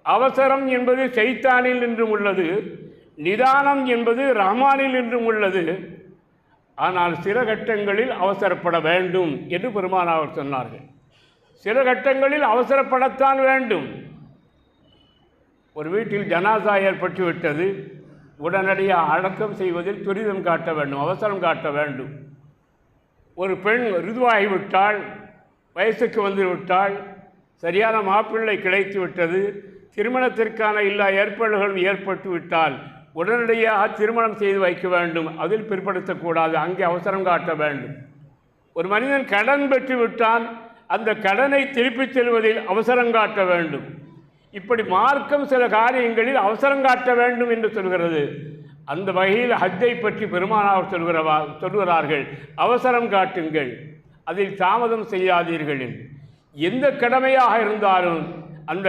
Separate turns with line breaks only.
அவசரம் என்பது ஷைத்தானில் என்றும் உள்ளது, நிதானம் என்பது ரஹ்மானில் என்றும் உள்ளது. ஆனால் சில கட்டங்களில் அவசரப்பட வேண்டும் என்று பெருமானார் சொன்னார்கள். சில கட்டங்களில் அவசரப்படத்தான் வேண்டும். ஒரு வீட்டில் ஜனாசா ஏற்பட்டு விட்டது, உடனடியாக அடக்கம் செய்வதில் துரிதம் காட்ட வேண்டும், அவசரம் காட்ட வேண்டும். ஒரு பெண் ருதுவாகிவிட்டால், வயசுக்கு வந்து விட்டால், சரியான மாப்பிள்ளை கிடைத்து விட்டது, திருமணத்திற்கான எல்லா ஏற்பாடுகளும் ஏற்பட்டு விட்டால் உடனடியாக திருமணம் செய்து வைக்க வேண்டும், அதில் பிற்படுத்தக்கூடாது, அங்கே அவசரம் காட்ட வேண்டும். ஒரு மனிதன் கடன் பெற்று விட்டான், அந்த கடனை திருப்பிச் செல்வதில் அவசரம் காட்ட வேண்டும். இப்படி மார்க்கம் சில காரியங்களில் அவசரம் காட்ட வேண்டும் என்று சொல்கிறது. அந்த வகையில் ஹஜ்ஜை பற்றி பெருமானார் சொல்கிறார்கள், அவசரம் காட்டுங்கள், அதில் தாமதம் செய்யாதீர்கள். எந்த கடமையாக இருந்தாலும் அந்த